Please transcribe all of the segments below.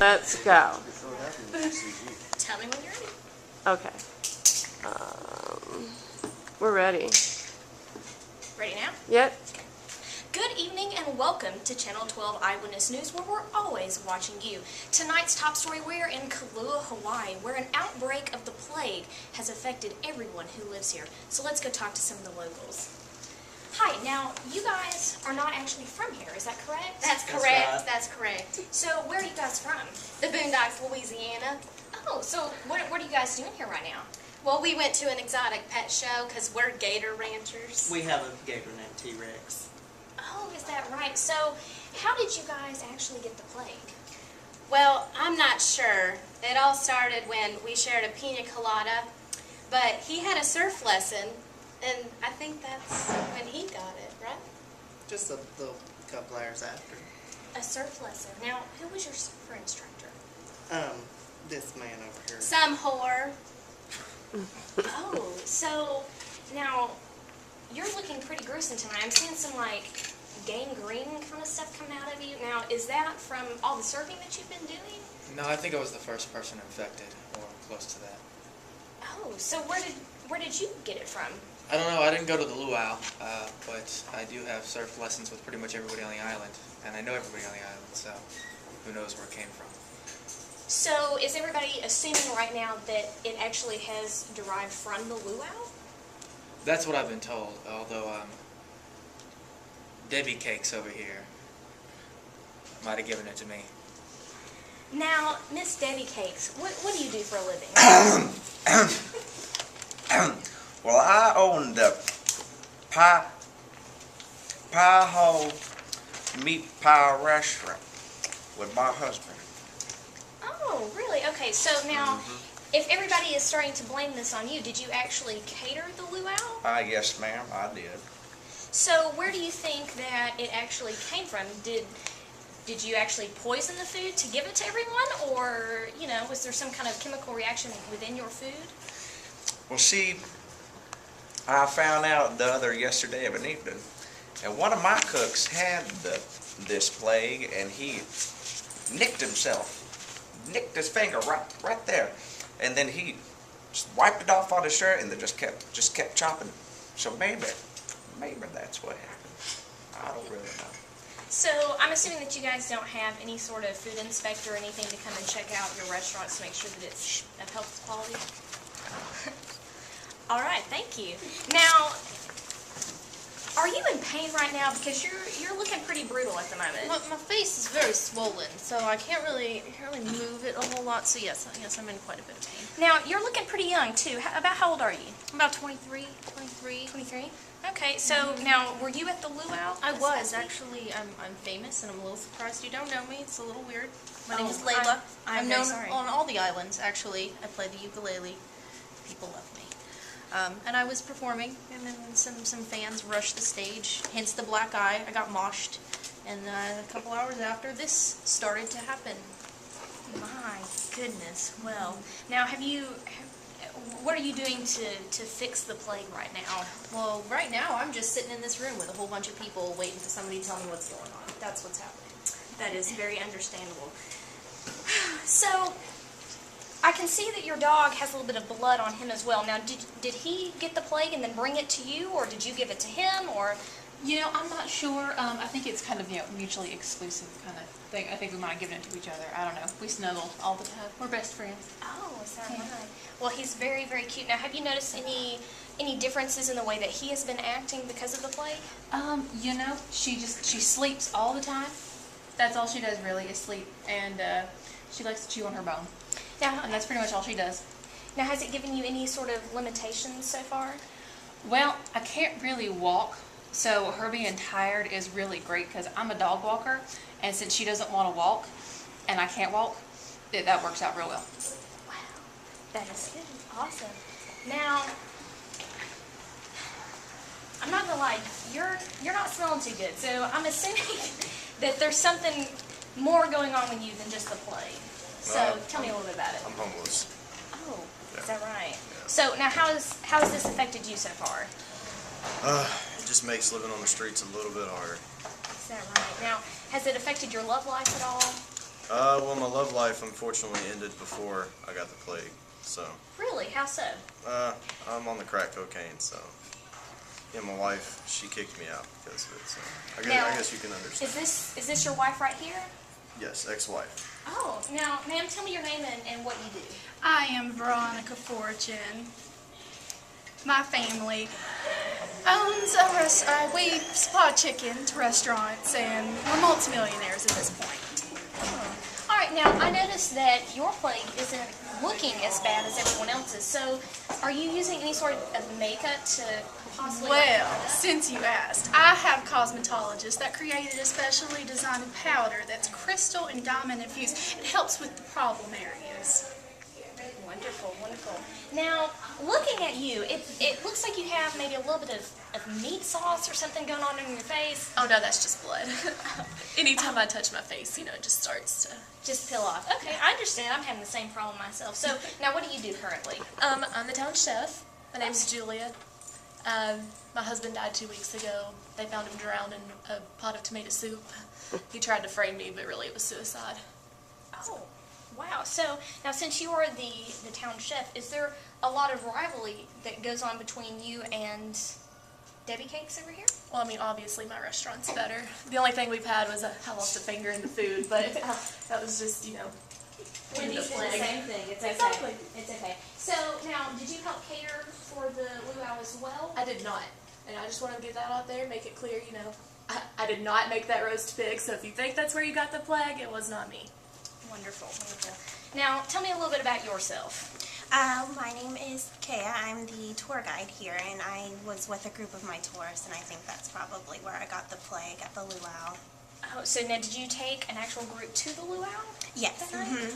Let's go. Tell me when you're ready. Okay. We're ready. Ready now? Yep. Good evening and welcome to Channel 12 Eyewitness News, where we're always watching you. Tonight's top story, we're in Kakapua, Hawaii, where an outbreak of the plague has affected everyone who lives here. So let's go talk to some of the locals. Hi, now you guys are not actually from here, is that correct? That's correct. That's correct. So where are you guys from? The Boondocks, Louisiana. Oh, so what are you guys doing here right now? Well, we went to an exotic pet show because we're gator ranchers. We have a gator named T-Rex. Oh, is that right? So how did you guys actually get the plague? Well, I'm not sure. It all started when we shared a pina colada, but he had a surf lesson, and I think that's when he got it, right? Just a little couple hours after. A surf lesson. Now, who was your surfer instructor? This man over here. Some whore. Oh, so now you're looking pretty gruesome tonight. I'm seeing some like gangrene kind of stuff come out of you. Now, is that from all the surfing that you've been doing? No, I think I was the first person infected, or close to that. Oh, so where did you get it from? I don't know, I didn't go to the luau, but I do have surf lessons with pretty much everybody on the island, and I know everybody on the island, so who knows where it came from. So is everybody assuming right now that it actually has derived from the luau? That's what I've been told, although Debbie Cakes over here might have given it to me. Now, Miss Debbie Cakes, what do you do for a living? Well, I own the pie hole meat pie restaurant with my husband. Oh, really? Okay, so now, if everybody is starting to blame this on you, did you actually cater the luau? Yes, ma'am, I did. So where do you think that it actually came from? Did you actually poison the food to give it to everyone, or, you know, was there some kind of chemical reaction within your food? Well, see, I found out yesterday of an evening, and one of my cooks had this plague, and he nicked his finger right there, and then he just wiped it off on his shirt, and then just kept chopping. So maybe that's what happened. I don't really know. So I'm assuming that you guys don't have any sort of food inspector or anything to come and check out your restaurants to make sure that it's of health quality? All right, thank you. Now, are you in pain right now? Because you're looking pretty brutal at the moment. My face is very swollen, so I can't really move it a whole lot. So yes, I'm in quite a bit of pain. Now, you're looking pretty young too. About how old are you? I'm about 23. 23? Okay, so now, were you at the luau? I was actually. I'm famous, and I'm a little surprised you don't know me. It's a little weird. My name is Layla. I'm known very sorry. on all the islands. Actually, I play the ukulele. People love me. And I was performing, and then some fans rushed the stage, hence the black eye. I got moshed, and a couple hours after, this started to happen. My goodness. Well, now what are you doing to fix the plague right now? Well, right now, I'm just sitting in this room with a whole bunch of people waiting for somebody to tell me what's going on. That's what's happening. That is very understandable. So, I can see that your dog has a little bit of blood on him as well. Now, did he get the plague and then bring it to you, or did you give it to him, or? You know, I'm not sure. I think it's kind of, mutually exclusive kind of thing. I think we might have given it to each other. I don't know. We snuggle all the time. We're best friends. Oh, is that right? Well, he's very, very cute. Now, have you noticed any differences in the way that he has been acting because of the plague? She sleeps all the time. That's all she does really is sleep, and she likes to chew on her bone. Now, And that's pretty much all she does. Now, has it given you any sort of limitations so far? Well, I can't really walk, so her being tired is really great because I'm a dog walker, and since she doesn't want to walk, and I can't walk, that works out real well. Wow, that is good. Awesome. Now, I'm not gonna lie, you're not smelling too good, so I'm assuming that there's something more going on with you than just the plague. So tell me a little bit about it. I'm homeless. Oh, Yeah. is that right? Yeah. So now, how has this affected you so far? It just makes living on the streets a little bit harder. Is that right? Now, has it affected your love life at all? Well, my love life unfortunately ended before I got the plague. So, Really? How so? I'm on the crack cocaine, so. Yeah, my wife, she kicked me out because of it, so. I guess you can understand. Is this your wife right here? Yes, ex-wife. Oh, now, ma'am, tell me your name and what you do. I am Veronica Fortune. My family owns a restaurant. We supply chicken to restaurants, and we're multimillionaires at this point. All right, now, I noticed that your plague isn't looking as bad as everyone else's, so are you using any sort of makeup to possibly... Well, since you asked, I have cosmetologists that created a specially designed powder that's crystal and diamond infused. It helps with the problem areas. Wonderful, wonderful. Now, looking at you, it looks like you have maybe a little bit of meat sauce or something going on in your face. Oh no, that's just blood. Anytime I touch my face, it just starts to... Just peel off. Okay, I understand. I'm having the same problem myself. So, now what do you do currently? I'm the town chef. My name's Julia. My husband died 2 weeks ago. They found him drowned in a pot of tomato soup. He tried to frame me, but really it was suicide. Oh, wow. So, now since you are the town chef, is there a lot of rivalry that goes on between you and Debbie Cakes over here? Well, obviously my restaurant's better. The only thing we've had was I lost a finger in the food, but that was just, Wendy's did the same thing. It's okay. Exactly. It's okay. So, now, did you help cater for the luau as well? I did not. And I just want to get that out there, make it clear, I did not make that roast pig, so if you think that's where you got the plague, it was not me. Wonderful, wonderful. Now, tell me a little bit about yourself. My name is Kea. I'm the tour guide here, and I was with a group of my tourists, and I think that's probably where I got the plague, at the luau. Oh, so now did you take an actual group to the luau? Yes. That night?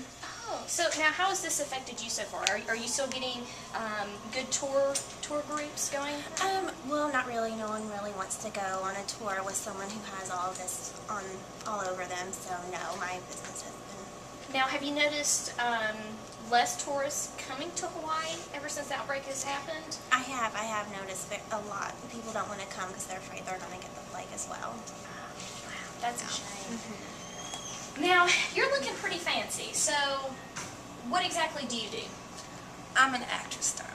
Oh, so now how has this affected you so far? Are you still getting good tour groups going? Well, not really. No one really wants to go on a tour with someone who has all of this all over them, so no, my business has been... Now, have you noticed less tourists coming to Hawaii ever since the outbreak has happened? I have noticed a lot. People don't want to come because they're afraid they're going to get the plague as well. Wow, that's a shame. Now, you're looking pretty fancy, so what exactly do you do? I'm an actress star.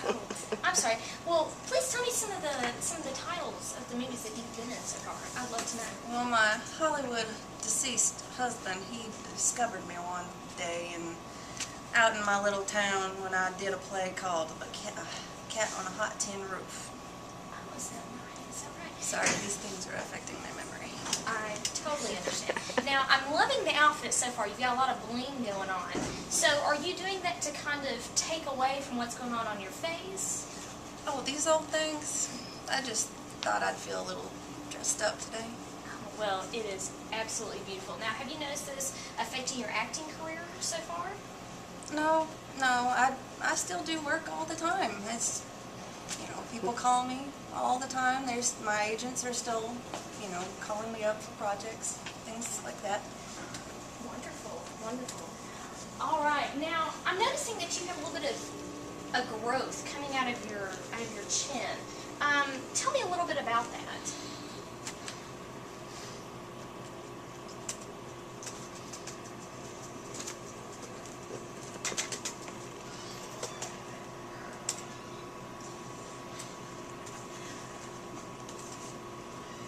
Oh, I'm sorry. Well, please tell me some of the titles of the movies that you've been in so far. I'd love to know. Well, my Hollywood deceased husband, he discovered me one day out in my little town when I did a play called A Cat on a Hot Tin Roof. Oh, is that right? Is that right? Sorry, these things are affecting my memory. I totally understand. Now, I'm loving the outfit so far. You've got a lot of bling going on. So, are you doing that to kind of take away from what's going on your face? Oh, these old things? I just thought I'd feel a little dressed up today. Well, it is absolutely beautiful. Now, have you noticed this affecting your acting career so far? No, I still do work all the time. It's, people call me all the time. My agents are still, calling me up for projects, things like that. Wonderful, wonderful. All right, now I'm noticing that you have a little bit of a growth coming out of your chin. Tell me a little bit about that.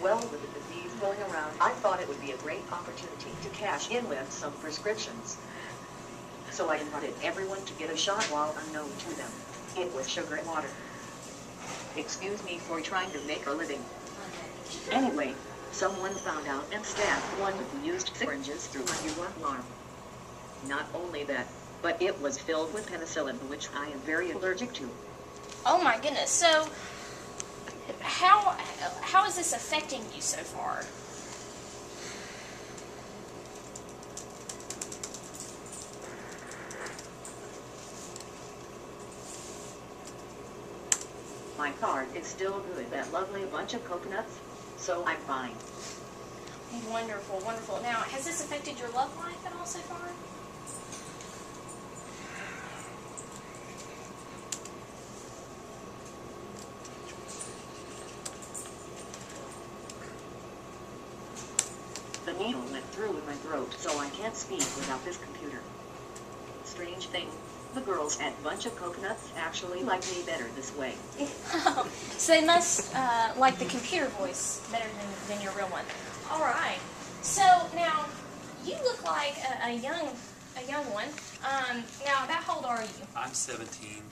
Well, with the disease going around, I thought it would be a great opportunity to cash in with some prescriptions. So I invited everyone to get a shot while unknown to them. It was sugar water. Excuse me for trying to make a living. Anyway, someone found out and stabbed one of the used syringes through my new arm. Not only that, but it was filled with penicillin, which I am very allergic to. Oh my goodness, so how is this affecting you so far? My card is still good, that lovely bunch of coconuts, so I'm fine. Wonderful, wonderful. Now, has this affected your love life at all so far? The needle went through my throat, so I can't speak without this computer. Strange thing, the girls at Bunch of Coconuts actually like me better this way. So they must like the computer voice better than your real one. All right. So now you look like a young one. Now, about how old are you? I'm 17.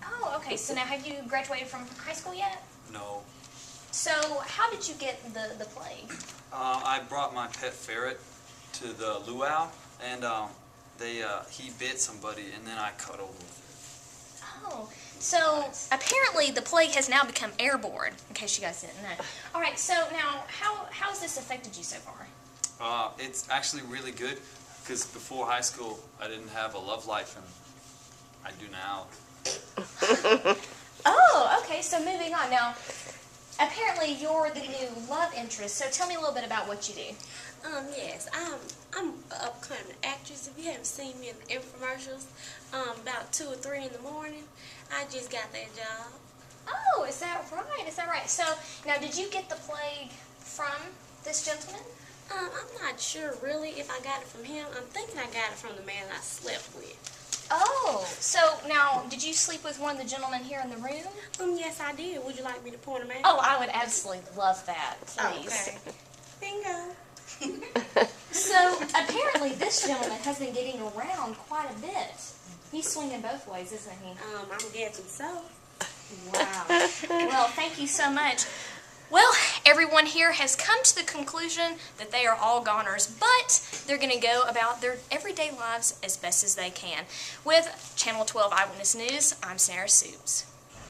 Oh, okay. So now, have you graduated from high school yet? No. So how did you get the plague? I brought my pet ferret to the luau, and he bit somebody, and then I cuddled with it. Oh, so apparently the plague has now become airborne, in case you guys didn't know. All right, so now how has this affected you so far? It's actually really good, because before high school, I didn't have a love life, and I do now. Oh, okay, so moving on. Now, apparently you're the new love interest, so tell me a little bit about what you do. Yes, I'm an upcoming actress. If you haven't seen me in the infomercials, about 2 or 3 in the morning, I just got that job. Oh, is that right? Is that right? So, now, did you get the plague from this gentleman? I'm not sure really if I got it from him. I'm thinking I got it from the man I slept with. Oh, so now, did you sleep with one of the gentlemen here in the room? Yes, I did. Would you like me to point him out? Oh, I would absolutely love that, please. Okay. Bingo. So, apparently this gentleman has been getting around quite a bit. He's swinging both ways, isn't he? I'm guessing so. Wow. Well, thank you so much. Well, everyone here has come to the conclusion that they are all goners, but they're going to go about their everyday lives as best as they can. With Channel 12 Eyewitness News, I'm Sarah Soups.